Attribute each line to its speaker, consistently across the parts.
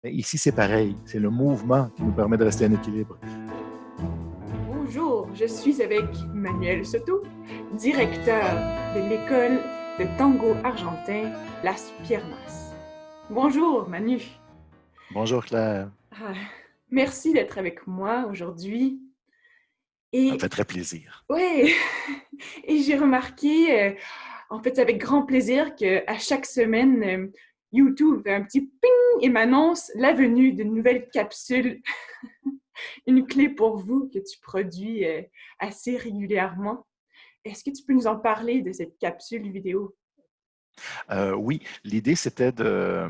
Speaker 1: Mais ici, c'est pareil. C'est le mouvement qui nous permet de rester en équilibre.
Speaker 2: Bonjour, je suis avec Manuel Soto, directeur de l'école de tango argentin Las Piernas. Bonjour Manu.
Speaker 1: Bonjour Claire,
Speaker 2: Ah, merci d'être avec moi aujourd'hui.
Speaker 1: ça me fait
Speaker 2: Et
Speaker 1: très plaisir.
Speaker 2: ouais, et j'ai remarqué, en fait, avec grand plaisir qu'à chaque semaine, YouTube fait un petit ping et m'annonce la venue d'une nouvelle capsule, une clé pour vous que tu produis assez régulièrement. Est-ce que tu peux nous en parler de cette capsule vidéo?
Speaker 1: Oui, l'idée, c'était de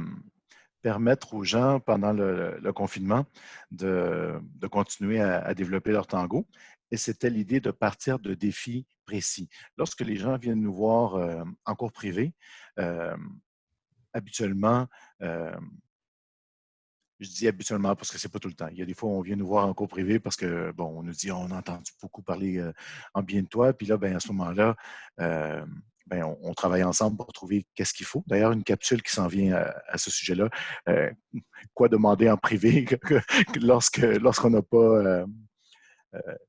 Speaker 1: permettre aux gens, pendant le confinement, de continuer à développer leur tango. Et c'était l'idée de partir de défis précis. Lorsque les gens viennent nous voir en cours privé, euh, habituellement, euh, je dis habituellement parce que c'est pas tout le temps. Il y a des fois, on vient nous voir en cours privé parce que, bon, on nous dit, on a entendu beaucoup parler en bien de toi. Puis là, ben, à ce moment-là, euh, ben, on travaille ensemble pour trouver qu'est-ce qu'il faut. D'ailleurs, une capsule qui s'en vient à ce sujet-là. Euh, quoi demander en privé lorsqu'on n'a pas,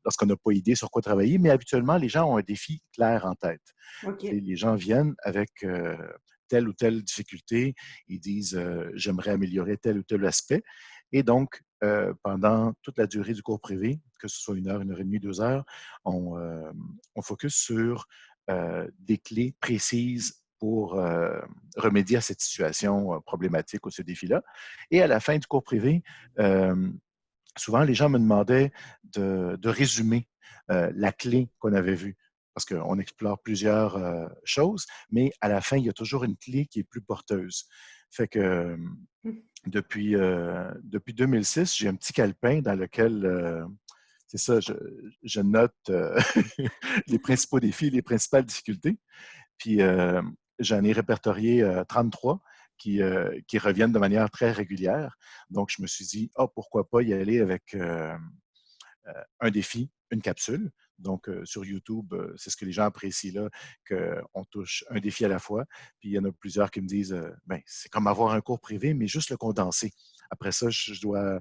Speaker 1: lorsqu'on n'a pas idée sur quoi travailler. Mais habituellement, les gens ont un défi clair en tête.
Speaker 2: OK.
Speaker 1: T'sais, les gens viennent avec telle ou telle difficulté, ils disent j'aimerais améliorer tel ou tel aspect. Et donc, pendant toute la durée du cours privé, que ce soit 1 heure et demie, 2 heures, on focus sur des clés précises pour remédier à cette situation problématique ou ce défi-là. Et à la fin du cours privé, euh, souvent les gens me demandaient de résumer la clé qu'on avait vue parce qu'on explore plusieurs choses, mais à la fin, il y a toujours une clé qui est plus porteuse. Fait que depuis 2006, j'ai un petit calepin dans lequel, c'est ça, je note les principaux défis, les principales difficultés. Puis j'en ai répertorié 33 qui reviennent de manière très régulière. Donc, je me suis dit, ah, pourquoi pas y aller avec un défi, une capsule. Donc, sur YouTube, c'est ce que les gens apprécient là, qu'on touche un défi à la fois. Puis, il y en a plusieurs qui me disent, ben, c'est comme avoir un cours privé, mais juste le condenser. Après ça, je dois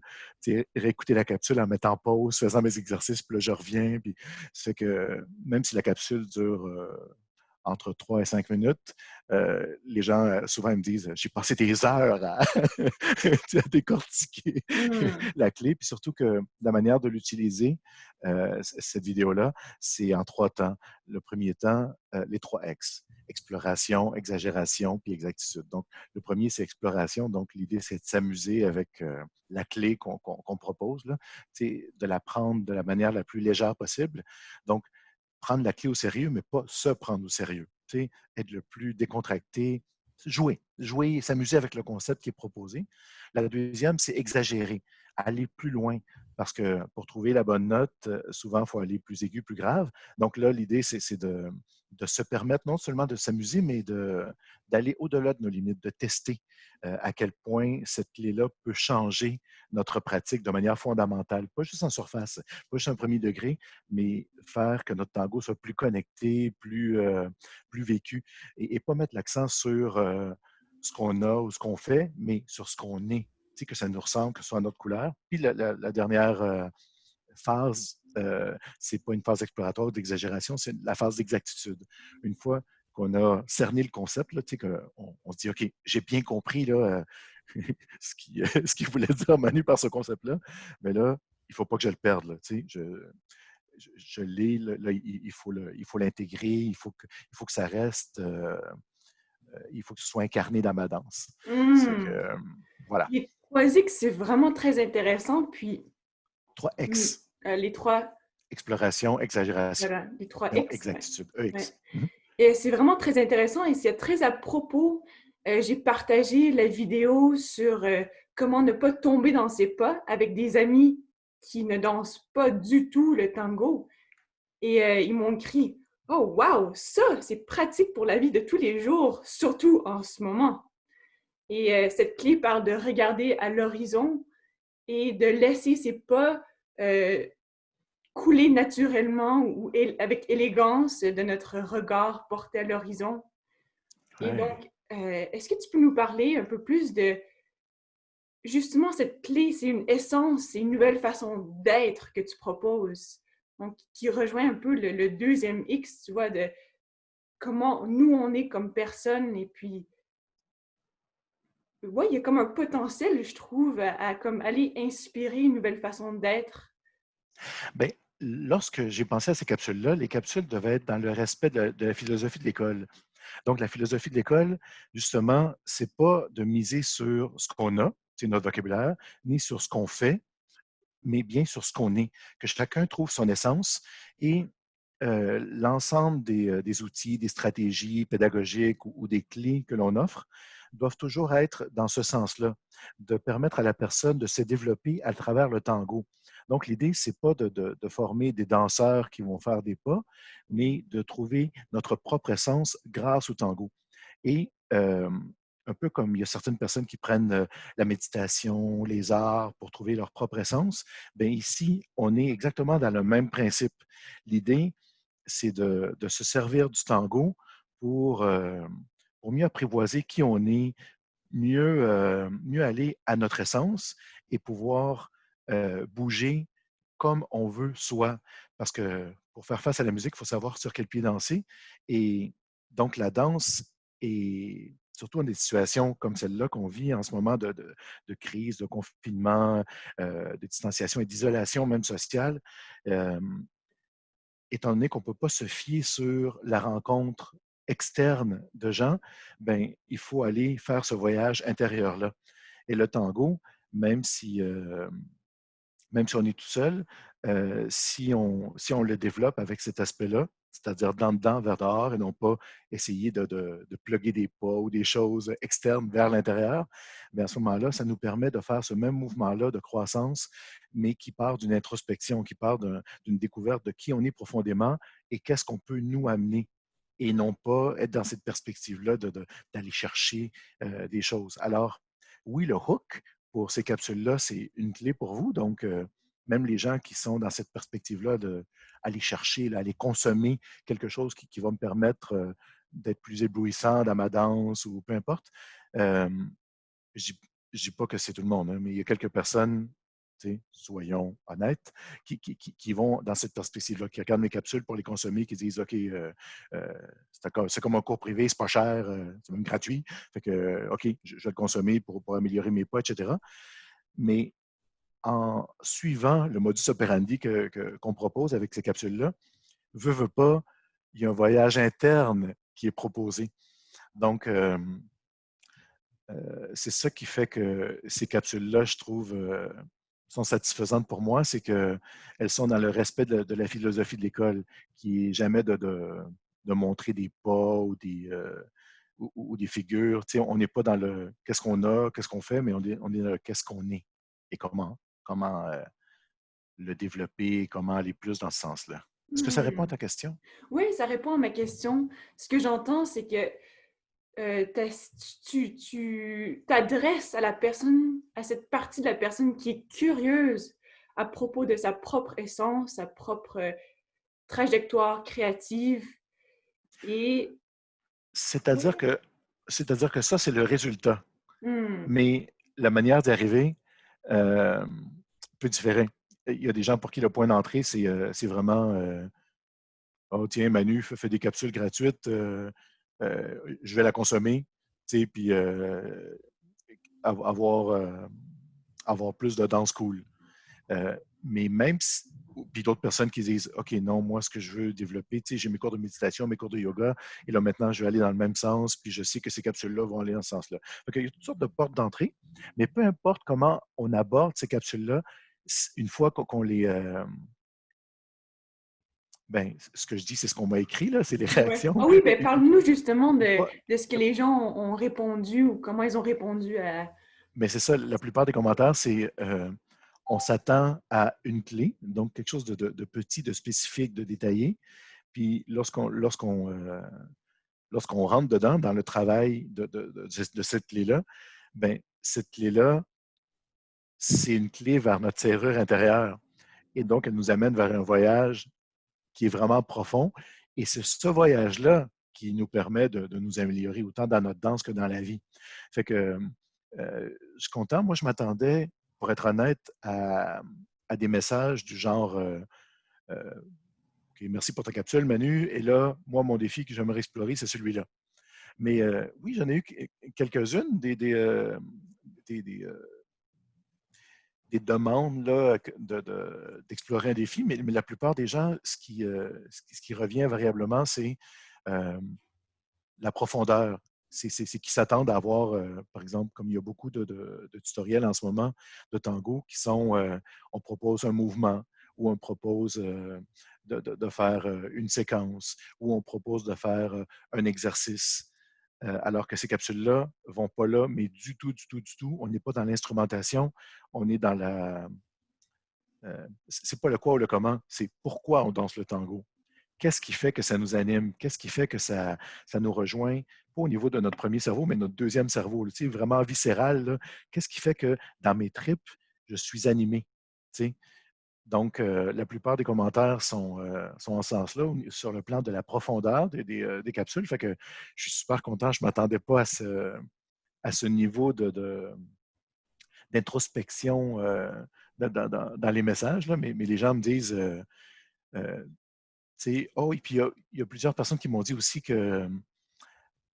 Speaker 1: réécouter la capsule en mettant en pause, faisant mes exercices, puis là, je reviens. Puis, ça fait que même si la capsule dure entre 3 et 5 minutes. Les gens, souvent, ils me disent, j'ai passé des heures à, à décortiquer
Speaker 2: Hmm.
Speaker 1: la clé. Puis surtout que la manière de l'utiliser, cette vidéo-là, c'est en 3 temps. Le premier temps, les 3 X. Exploration, exagération, puis exactitude. Donc, le premier, c'est exploration. Donc, l'idée, c'est de s'amuser avec la clé qu'on propose, là, de la prendre de la manière la plus légère possible. Donc, prendre la clé au sérieux, mais pas se prendre au sérieux. Être le plus décontracté, jouer, s'amuser avec le concept qui est proposé. La deuxième, c'est exagérer, aller plus loin. Parce que pour trouver la bonne note, souvent, il faut aller plus aigu, plus grave. Donc là, l'idée, c'est de se permettre non seulement de s'amuser, mais d'aller au-delà de nos limites, de tester à quel point cette clé-là peut changer notre pratique de manière fondamentale, pas juste en surface, pas juste un premier degré, mais faire que notre tango soit plus connecté, plus vécu, et pas mettre l'accent sur ce qu'on a ou ce qu'on fait, mais sur ce qu'on est, que ça nous ressemble, que ce soit à notre couleur. Puis la dernière phase, c'est pas une phase exploratoire d'exagération, c'est la phase d'exactitude. Une fois qu'on a cerné le concept, là, on se dit, OK, j'ai bien compris là, ce qu'il voulait dire Manu par ce concept-là, mais là, il ne faut pas que je le perde. Là, je l'ai, là, il faut l'intégrer, il faut que ça reste, il faut que ce soit incarné dans ma danse. C'est que,
Speaker 2: Hmm.
Speaker 1: voilà,
Speaker 2: Les 3X, c'est vraiment très intéressant. Puis,
Speaker 1: trois
Speaker 2: hmm,
Speaker 1: X,
Speaker 2: les trois,
Speaker 1: exploration, exagération,
Speaker 2: voilà, les trois
Speaker 1: non,
Speaker 2: X, ouais.
Speaker 1: exactitude,
Speaker 2: Ouais.
Speaker 1: EX. Mhm.
Speaker 2: Et c'est vraiment très intéressant et c'est très à propos. J'ai partagé la vidéo sur comment ne pas tomber dans ses pas avec des amis qui ne dansent pas du tout le tango. Et ils m'ont écrit: Oh, wow, ça, c'est pratique pour la vie de tous les jours, surtout en ce moment. Et cette clé parle de regarder à l'horizon et de laisser ses pas euh, couler naturellement ou avec élégance de notre regard porté à l'horizon. Et
Speaker 1: Ouais.
Speaker 2: donc, est-ce que tu peux nous parler un peu plus de justement, cette clé, c'est une essence, c'est une nouvelle façon d'être que tu proposes. Donc, qui rejoint un peu le deuxième X, tu vois, de comment nous, on est comme personne. Et puis, ouais, il y a comme un potentiel, je trouve, à comme aller inspirer une nouvelle façon d'être.
Speaker 1: Bien, lorsque j'ai pensé à ces capsules-là, les capsules devaient être dans le respect de la philosophie de l'école. Donc, la philosophie de l'école, justement, c'est pas de miser sur ce qu'on a, c'est notre vocabulaire, ni sur ce qu'on fait, mais bien sur ce qu'on est, que chacun trouve son essence et l'ensemble des outils, des stratégies pédagogiques ou des clés que l'on offre doivent toujours être dans ce sens-là, de permettre à la personne de se développer à travers le tango. Donc, l'idée, c'est pas de former des danseurs qui vont faire des pas, mais de trouver notre propre essence grâce au tango. Et un peu comme il y a certaines personnes qui prennent la méditation, les arts pour trouver leur propre essence, bien ici, on est exactement dans le même principe. L'idée, c'est de se servir du tango pour, euh, pour mieux apprivoiser qui on est, mieux aller à notre essence et pouvoir bouger comme on veut soi. Parce que pour faire face à la musique, il faut savoir sur quel pied danser. Et donc, la danse est, surtout dans des situations comme celle-là qu'on vit en ce moment de crise, de confinement, de distanciation et d'isolation même sociale, euh, étant donné qu'on ne peut pas se fier sur la rencontre externe de gens, ben, il faut aller faire ce voyage intérieur-là. Et le tango, même si, euh, même si on est tout seul, si on le développe avec cet aspect-là, c'est-à-dire dans dedans vers dehors et non pas essayer de plugger des pas ou des choses externes vers l'intérieur, bien à ce moment-là, ça nous permet de faire ce même mouvement-là de croissance, mais qui part d'une introspection, qui part d'une découverte de qui on est profondément et qu'est-ce qu'on peut nous amener et non pas être dans cette perspective-là d'aller chercher des choses. Alors, oui, le hook, pour ces capsules-là, c'est une clé pour vous. Donc, même les gens qui sont dans cette perspective-là d'aller chercher, là, aller consommer quelque chose qui va me permettre d'être plus éblouissant dans ma danse ou peu importe, euh, je ne dis pas que c'est tout le monde, hein, mais il y a quelques personnes, soyons honnêtes, qui vont dans cette perspective-là, qui regardent mes capsules pour les consommer, qui disent OK, c'est comme un cours privé, c'est pas cher, c'est même gratuit. Fait que, OK, je vais le consommer pour améliorer mes pas, etc. Mais en suivant le modus operandi qu'on propose avec ces capsules-là, veut pas, il y a un voyage interne qui est proposé. Donc, c'est ça qui fait que ces capsules-là, je trouve, sont satisfaisantes pour moi, c'est qu'elles sont dans le respect de la philosophie de l'école, qui est jamais de montrer des pas ou des figures. Tu sais, on n'est pas dans le qu'est-ce qu'on a, qu'est-ce qu'on fait, mais on est dans le qu'est-ce qu'on est et comment le développer, comment aller plus dans ce sens-là. Est-ce que ça répond à
Speaker 2: Hmm.
Speaker 1: ta question?
Speaker 2: Oui, ça répond à ma question. Ce que j'entends, c'est que tu t'adresses à la personne, à cette partie de la personne qui est curieuse à propos de sa propre essence, sa propre trajectoire créative. Et
Speaker 1: C'est-à-dire
Speaker 2: ouais.
Speaker 1: que, c'est-à-dire que ça, c'est le résultat.
Speaker 2: Hmm.
Speaker 1: Mais la manière d'y arriver euh, peut différer. Il y a des gens pour qui le point d'entrée, c'est vraiment oh, tiens, Manu fait des capsules gratuites, je vais la consommer, tu sais, puis avoir, avoir plus de danse cool. Mais même si, puis d'autres personnes qui disent, OK, non, moi, ce que je veux développer, tu sais, j'ai mes cours de méditation, mes cours de yoga, et là, maintenant, je vais aller dans le même sens, puis je sais que ces capsules-là vont aller dans ce sens-là. Donc, il y a toutes sortes de portes d'entrée, mais peu importe comment on aborde ces capsules-là, une fois qu'on les, ben, ce que je dis, c'est ce qu'on m'a écrit, là, c'est les
Speaker 2: Ouais.
Speaker 1: réactions.
Speaker 2: Ah oui, ben parle-nous justement
Speaker 1: Une fois,
Speaker 2: de ce que les gens ont répondu ou comment ils ont répondu à.
Speaker 1: mais c'est ça, la plupart des commentaires, c'est on s'attend à une clé, donc quelque chose de petit, de spécifique, de détaillé. Puis lorsqu'on rentre dedans, dans le travail de cette clé-là, ben, cette clé-là, c'est une clé vers notre serrure intérieure. Et donc, elle nous amène vers un voyage qui est vraiment profond. Et c'est ce voyage-là qui nous permet de nous améliorer autant dans notre danse que dans la vie. Fait que suis content. Moi, je m'attendais, pour être honnête, à des messages du genre euh, OK, merci pour ta capsule, Manu. Et là, moi, mon défi que j'aimerais explorer, c'est celui-là. Mais oui, j'en ai eu quelques-unes, des, des, euh, des demandes là, d'explorer un défi, mais la plupart des gens, ce qui revient variablement, c'est euh, la profondeur. C'est qu'ils s'attendent à avoir, par exemple, comme il y a beaucoup de tutoriels en ce moment de tango qui sont, on propose un mouvement ou on propose de faire une séquence ou on propose de faire un exercice. Alors que ces capsules-là ne vont pas là, mais du tout, du tout, du tout. On n'est pas dans l'instrumentation, on est dans la... c'est pas le quoi ou le comment, c'est pourquoi on danse le tango. Qu'est-ce qui fait que ça nous anime? Qu'est-ce qui fait que ça nous rejoint? Pas au niveau de notre premier cerveau, mais notre deuxième cerveau, tu sais, vraiment viscéral. Là. Qu'est-ce qui fait que dans mes tripes, je suis animé? Tu sais? Donc, la plupart des commentaires sont en ce sens-là, sur le plan de la profondeur des capsules. Fait que je suis super content. Je ne m'attendais pas à ce niveau d'introspection dans les messages, là, mais les gens me disent, euh, tu sais, oh, et puis il y a plusieurs personnes qui m'ont dit aussi que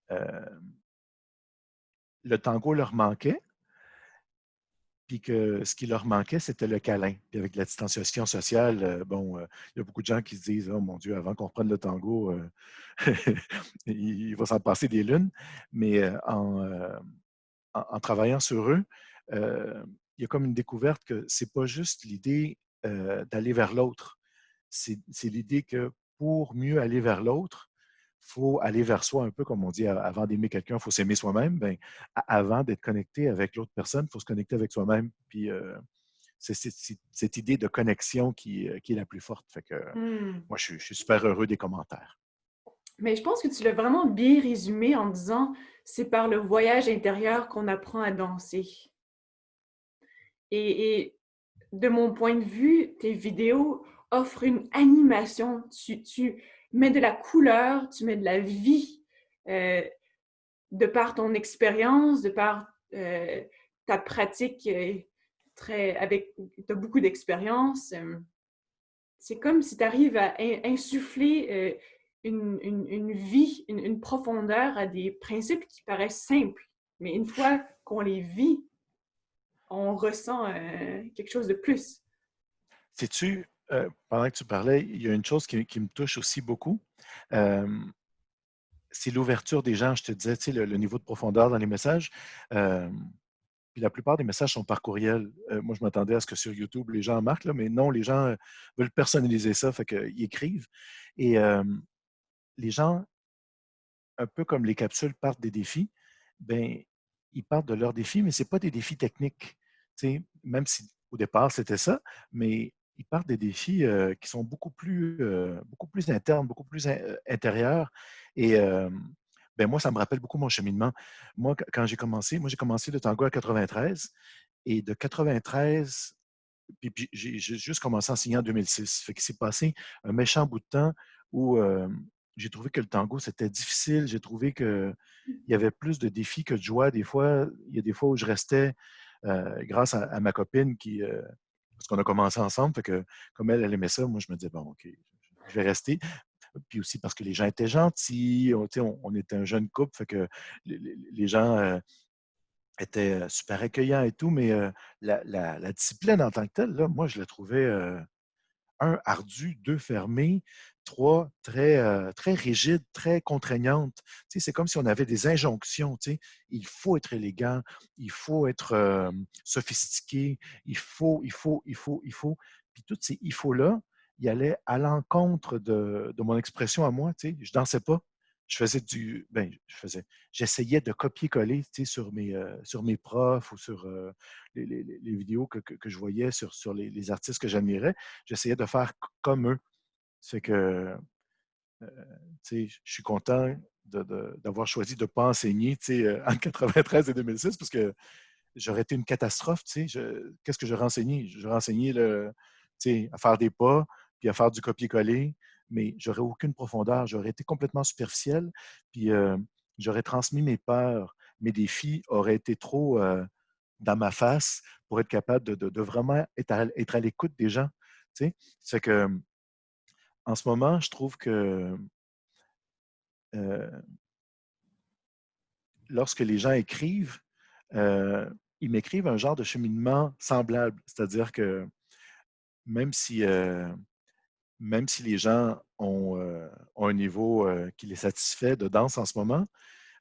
Speaker 1: euh, le tango leur manquait, puis que ce qui leur manquait, c'était le câlin. Puis avec la distanciation sociale, bon, il y a beaucoup de gens qui se disent, oh mon Dieu, avant qu'on reprenne le tango, il va s'en passer des lunes. Mais en travaillant sur eux, euh, il y a comme une découverte que c'est pas juste l'idée d'aller vers l'autre. C'est l'idée que pour mieux aller vers l'autre, il faut aller vers soi, un peu comme on dit, avant d'aimer quelqu'un, il faut s'aimer soi-même. Ben, avant d'être connecté avec l'autre personne, il faut se connecter avec soi-même. Puis c'est cette idée de connexion qui est la plus forte. Fait que
Speaker 2: Hmm.
Speaker 1: moi, je suis super heureux des commentaires.
Speaker 2: Mais je pense que tu l'as vraiment bien résumé en disant c'est par le voyage intérieur qu'on apprend à danser. Et de mon point de vue, tes vidéos offrent une animation. Tu mets de la couleur, tu mets de la vie euh, de par ton expérience, de par ta pratique avec tu as beaucoup d'expérience. C'est comme si tu arrives à insuffler une vie, une profondeur à des principes qui paraissent simples. Mais une fois qu'on les vit, on ressent quelque chose de plus.
Speaker 1: Sais-tu, pendant que tu parlais, il y a une chose qui me touche aussi beaucoup. Euh, c'est l'ouverture des gens. Je te disais, tu sais, le niveau de profondeur dans les messages. Euh, Puis la plupart des messages sont par courriel. Moi, je m'attendais à ce que sur YouTube, les gens en marquent, là, mais non, les gens veulent personnaliser ça, fait qu'ils écrivent. Et les gens, un peu comme les capsules partent des défis, ben, ils partent de leurs défis, mais ce n'est pas des défis techniques. Tu sais, même si au départ, c'était ça, mais ils partent des défis qui sont beaucoup plus internes, beaucoup plus intérieurs. Et ben, moi, ça me rappelle beaucoup mon cheminement. Moi, quand j'ai commencé le tango à 93. Et de 93, puis j'ai juste commencé à enseigner en 2006. Fait qu'il s'est passé un méchant bout de temps où j'ai trouvé que le tango, c'était difficile. J'ai trouvé qu'il y avait plus de défis que de joie. Des fois, il y a des fois où je restais grâce à ma copine parce qu'on a commencé ensemble. Fait que comme elle aimait ça, moi, je me disais, bon, OK, je vais rester. Puis aussi parce que les gens étaient gentils. On était un jeune couple. Fait que les gens était super accueillant et tout, mais la discipline en tant que telle, là, moi, je la trouvais, un, ardue, deux, fermée, trois, très rigide, très contraignante. Tu sais, c'est comme si on avait des injonctions. Tu sais. Il faut être élégant, il faut être sophistiqué, il faut. Puis tous ces il faut-là, il allait à l'encontre de mon expression à moi. Tu sais. Je dansais pas. J'essayais de copier-coller, tu sais, sur mes profs ou sur les vidéos que je voyais sur les artistes que j'admirais. J'essayais de faire comme eux. C'est que, tu sais, je suis content d'avoir choisi de ne pas enseigner, tu sais, entre 93 et 2006 parce que j'aurais été une catastrophe, tu sais. Qu'est-ce que j'aurais enseigné? J'aurais enseigné tu sais, à faire des pas, puis à faire du copier-coller, mais j'aurais aucune profondeur. J'aurais été complètement superficiel, puis j'aurais transmis mes peurs. Mes défis auraient été trop dans ma face pour être capable de vraiment être à l'écoute des gens. Tu sais? C'est que en ce moment, je trouve que euh, lorsque les gens écrivent, euh, ils m'écrivent un genre de cheminement semblable. C'est-à-dire que même si, euh, même si les gens ont un niveau qui les satisfait de danse en ce moment,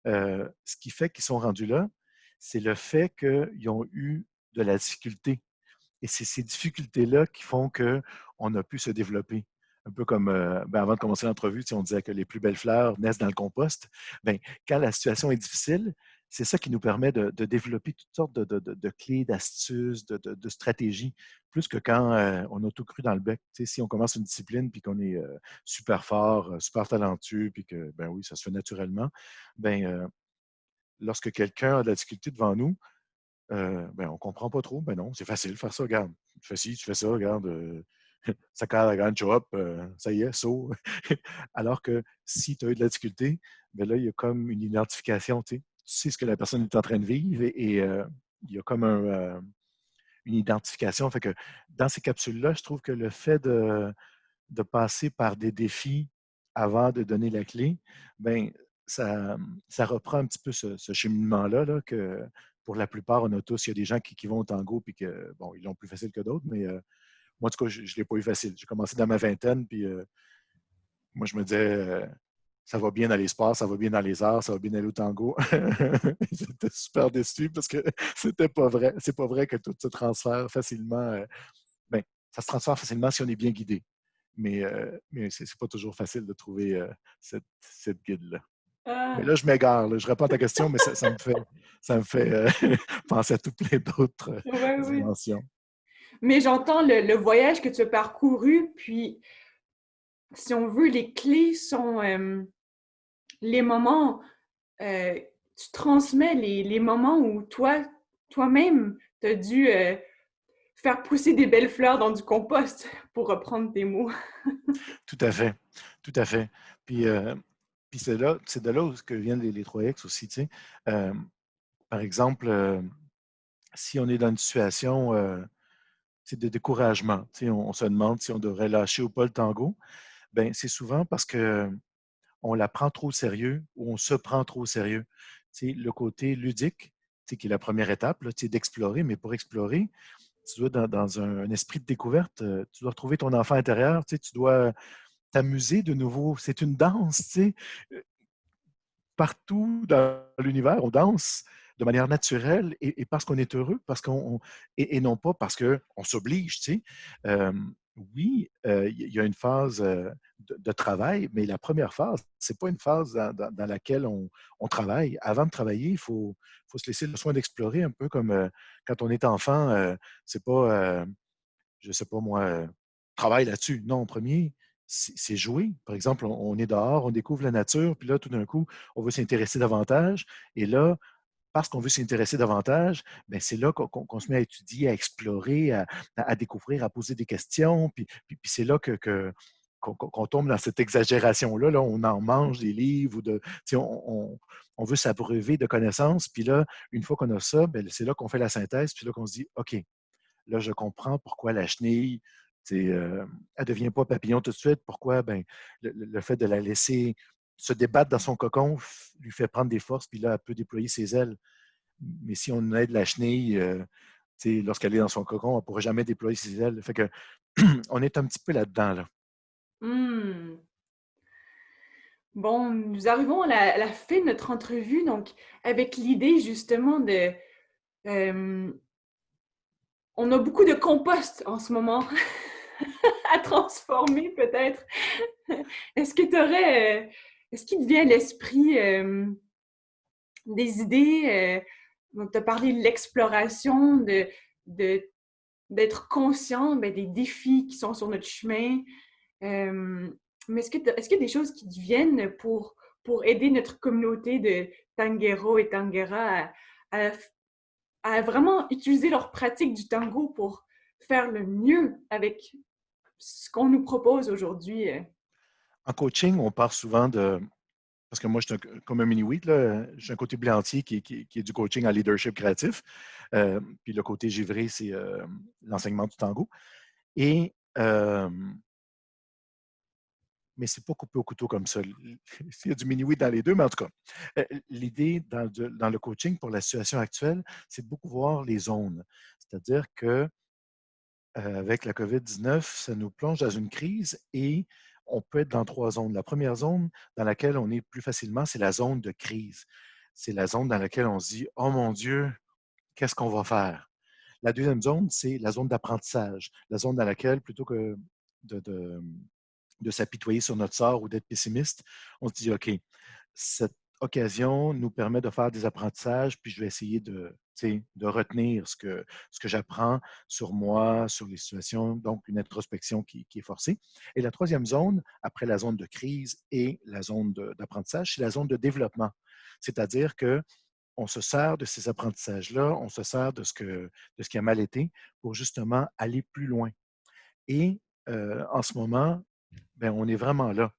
Speaker 1: ce qui fait qu'ils sont rendus là, c'est le fait qu'ils ont eu de la difficulté. Et c'est ces difficultés-là qui font qu'on a pu se développer. Un peu comme avant de commencer l'entrevue, on disait que les plus belles fleurs naissent dans le compost. Bien, quand la situation est difficile, c'est ça qui nous permet de développer toutes sortes de clés, d'astuces, de stratégies, plus que quand on a tout cru dans le bec. Si on commence une discipline puis qu'on est super fort, super talentueux, puis que, ben oui, ça se fait naturellement, ben, lorsque quelqu'un a de la difficulté devant nous, ben, on ne comprend pas trop. Ben non, c'est facile, faire ça, regarde. Tu fais ci, tu fais ça, regarde. Ça cadre la grande job, ça y est, saut. Alors que si tu as eu de la difficulté, ben là, il y a comme une identification, tu sais. Tu sais ce que la personne est en train de vivre et il y a comme une identification. Fait que dans ces capsules-là, je trouve que le fait de passer par des défis avant de donner la clé, ben ça reprend un petit peu ce cheminement-là, là, que pour la plupart, on a tous, il y a des gens qui vont au tango puis que, bon, ils l'ont plus facile que d'autres, mais moi, en tout cas, je ne l'ai pas eu facile. J'ai commencé dans ma vingtaine, puis moi, je me disais, ça va bien dans les sports, ça va bien dans les arts, ça va bien aller au tango. J'étais super déçu parce que c'était pas vrai. C'est pas vrai que tout se transfère facilement. Ben, ça se transfère facilement si on est bien guidé. Mais c'est pas toujours facile de trouver cette guide-là. Mais
Speaker 2: Ah,
Speaker 1: là, je m'égare. Là. Je réponds à ta question, mais ça me fait penser à tout plein d'autres
Speaker 2: ouais, ouais.
Speaker 1: dimensions.
Speaker 2: Mais j'entends le voyage que tu as parcouru, puis si on veut, les clés sont les moments, euh, tu transmets les moments où toi-même, tu as dû faire pousser des belles fleurs dans du compost, pour reprendre tes mots.
Speaker 1: Tout à fait. Tout à fait. Puis, puis c'est de là où que viennent les 3X aussi. Tu sais. Euh, par exemple, si on est dans une situation de découragement, tu sais, on se demande si on devrait lâcher ou pas le tango, ben, c'est souvent parce que on la prend trop au sérieux ou on se prend trop au sérieux. Tu sais, le côté ludique, tu sais, qui est la première étape, là, tu sais, d'explorer, mais pour explorer, tu dois, dans un esprit de découverte, tu dois retrouver ton enfant intérieur, tu sais, tu dois t'amuser de nouveau. C'est une danse, tu sais. Partout dans l'univers, on danse de manière naturelle et parce qu'on est heureux, et non pas parce qu'on s'oblige, tu sais. Euh, oui, il y a une phase de travail, mais la première phase, c'est pas une phase dans laquelle on travaille. Avant de travailler, il faut se laisser le soin d'explorer un peu comme quand on est enfant, c'est pas, je sais pas moi, travaille là-dessus. Non, en premier, c'est jouer. Par exemple, on est dehors, on découvre la nature, puis là, tout d'un coup, on veut s'intéresser davantage. Et là, parce qu'on veut s'intéresser davantage, ben c'est là qu'on se met à étudier, à explorer, à découvrir, à poser des questions. Puis c'est là qu'on tombe dans cette exagération-là. Là, on en mange des livres, on veut s'abreuver de connaissances. Puis là, une fois qu'on a ça, ben, c'est là qu'on fait la synthèse, puis là qu'on se dit, OK, là, je comprends pourquoi la chenille, elle ne devient pas papillon tout de suite. Pourquoi? Ben, le fait de la laisser se débattre dans son cocon lui fait prendre des forces, puis là, elle peut déployer ses ailes. Mais si on aide la chenille, lorsqu'elle est dans son cocon, elle ne pourra jamais déployer ses ailes. Fait que, on est un petit peu là-dedans. Là.
Speaker 2: Hmm. Bon, nous arrivons à la fin de notre entrevue, donc avec l'idée justement de... euh, on a beaucoup de compost en ce moment à transformer peut-être. Est-ce que tu aurais... est-ce qu'il te vient à l'esprit des idées? Donc, tu as parlé de l'exploration, de, d'être conscient ben, des défis qui sont sur notre chemin. Euh, mais est-ce qu'il y a des choses qui te viennent pour aider notre communauté de Tanguero et Tanguera à, à vraiment utiliser leur pratique du tango pour faire le mieux avec ce qu'on nous propose aujourd'hui?
Speaker 1: En coaching, on parle souvent de. parce que moi, je suis comme un mini-wheat, là. J'ai un côté blé entier qui est du coaching en leadership créatif. Puis le côté givré, c'est l'enseignement du tango. Et, mais c'est pas coupé au couteau comme ça. Il y a du mini-wheat dans les deux, mais en tout cas, l'idée dans le coaching pour la situation actuelle, c'est de beaucoup voir les zones. C'est-à-dire que avec la COVID-19, ça nous plonge dans une crise et on peut être dans 3 zones. La première zone dans laquelle on est plus facilement, c'est la zone de crise. C'est la zone dans laquelle on se dit: «Oh mon Dieu, qu'est-ce qu'on va faire?» La deuxième zone, c'est la zone d'apprentissage, la zone dans laquelle, plutôt que de, de, de s'apitoyer sur notre sort ou d'être pessimiste, on se dit: OK, cette occasion nous permet de faire des apprentissages, puis je vais essayer de retenir ce que j'apprends sur moi, sur les situations, donc une introspection qui est forcée. Et la troisième zone, après la zone de crise et la zone d'apprentissage, c'est la zone de développement. C'est-à-dire que on se sert de ces apprentissages-là, on se sert de ce qui a mal été pour justement aller plus loin. Et en ce moment, ben, on est vraiment là.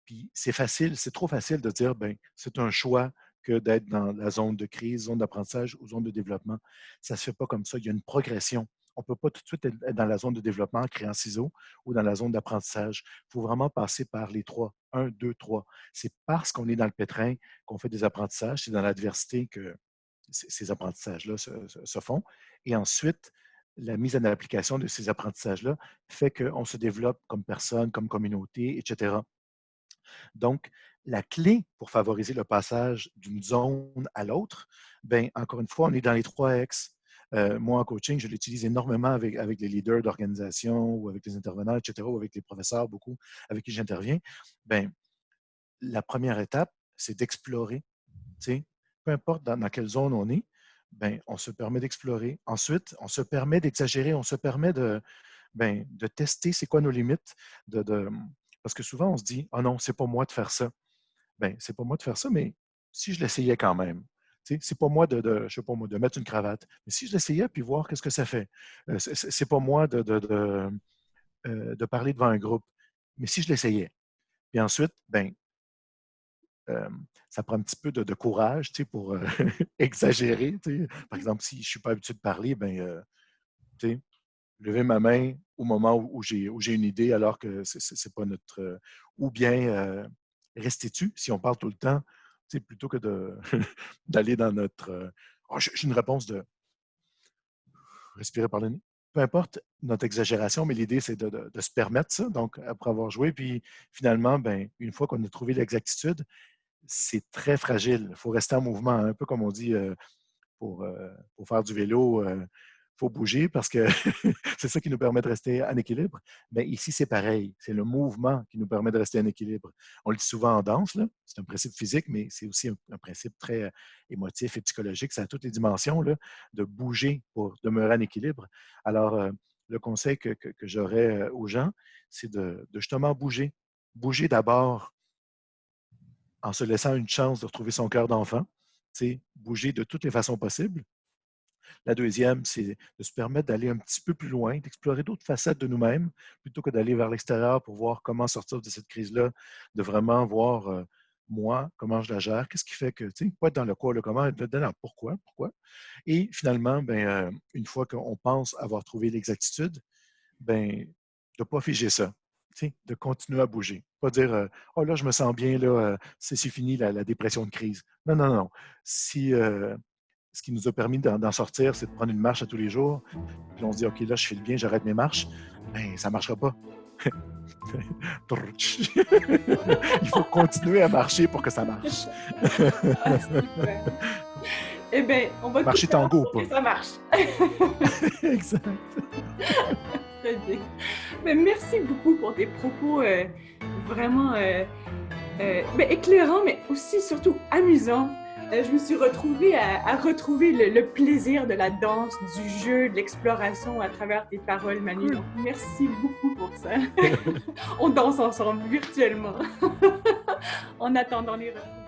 Speaker 1: Puis c'est facile, c'est trop facile de dire, ben, c'est un choix que d'être dans la zone de crise, zone d'apprentissage ou zone de développement. Ça ne se fait pas comme ça. Il y a une progression. On ne peut pas tout de suite être dans la zone de développement en créant ciseaux ou dans la zone d'apprentissage. Il faut vraiment passer par les trois. Un, deux, trois. C'est parce qu'on est dans le pétrin qu'on fait des apprentissages. C'est dans l'adversité que ces apprentissages-là se font. Et ensuite, la mise en application de ces apprentissages-là fait qu'on se développe comme personne, comme communauté, etc. Donc, la clé pour favoriser le passage d'une zone à l'autre, bien, encore une fois, on est dans les 3X. Moi, en coaching, je l'utilise énormément avec les leaders d'organisation ou avec les intervenants, etc., ou avec les professeurs, beaucoup, avec qui j'interviens. Bien, la première étape, c'est d'explorer. Peu importe dans quelle zone on est, bien, on se permet d'explorer. Ensuite, on se permet d'exagérer, on se permet de tester c'est quoi nos limites, parce que souvent, on se dit: «Ah non, c'est pas moi de faire ça». Bien, c'est pas moi de faire ça, mais si je l'essayais quand même. C'est pas moi je sais pas moi, de mettre une cravate. Mais si je l'essayais, puis voir qu'est-ce que ça fait. C'est pas moi de parler devant un groupe. Mais si je l'essayais. Puis ensuite, ben, ça prend un petit peu de courage pour exagérer. Par exemple, si je ne suis pas habitué de parler, ben, lever ma main au moment où j'ai une idée alors que c'est pas notre. Ou bien rester tu si on parle tout le temps, plutôt que d'aller dans notre. Oh, j'ai une réponse de respirer par le nez. Peu importe notre exagération, mais l'idée, c'est de se permettre ça. Donc, après avoir joué, puis finalement, ben, une fois qu'on a trouvé l'exactitude, c'est très fragile. Il faut rester en mouvement, un peu comme on dit pour faire du vélo. Il faut bouger parce que c'est ça qui nous permet de rester en équilibre. Bien, ici, c'est pareil. C'est le mouvement qui nous permet de rester en équilibre. On le dit souvent en danse, là. C'est un principe physique, mais c'est aussi un principe très émotif et psychologique. Ça a toutes les dimensions là, de bouger pour demeurer en équilibre. Alors, le conseil que j'aurais aux gens, c'est de justement bouger. Bouger d'abord en se laissant une chance de retrouver son cœur d'enfant, bouger de toutes les façons possibles. La deuxième, c'est de se permettre d'aller un petit peu plus loin, d'explorer d'autres facettes de nous-mêmes, plutôt que d'aller vers l'extérieur pour voir comment sortir de cette crise-là, de vraiment voir moi, comment je la gère, qu'est-ce qui fait que, pas être dans le quoi, le comment, être dans le pourquoi. Et finalement, ben, une fois qu'on pense avoir trouvé l'exactitude, ben, de ne pas figer ça, de continuer à bouger. Pas dire oh là, je me sens bien, là, c'est fini la dépression de crise. Non, non, non. Si ce qui nous a permis d'en sortir, c'est de prendre une marche à tous les jours, puis on se dit OK, là, je fais le bien, j'arrête mes marches, ben ça ne marchera pas. Il faut continuer à marcher pour que ça marche.
Speaker 2: Ah, super. Eh bien, on va
Speaker 1: marcher
Speaker 2: tout faire
Speaker 1: tango,
Speaker 2: pour
Speaker 1: pas.
Speaker 2: que ça marche.
Speaker 1: Exact.
Speaker 2: Très bien. Mais merci beaucoup pour tes propos vraiment éclairants, mais aussi surtout amusants. Je me suis retrouvée à retrouver le plaisir de la danse, du jeu, de l'exploration à travers tes paroles, Manu. Donc, merci beaucoup pour ça. On danse ensemble virtuellement en attendant les retours.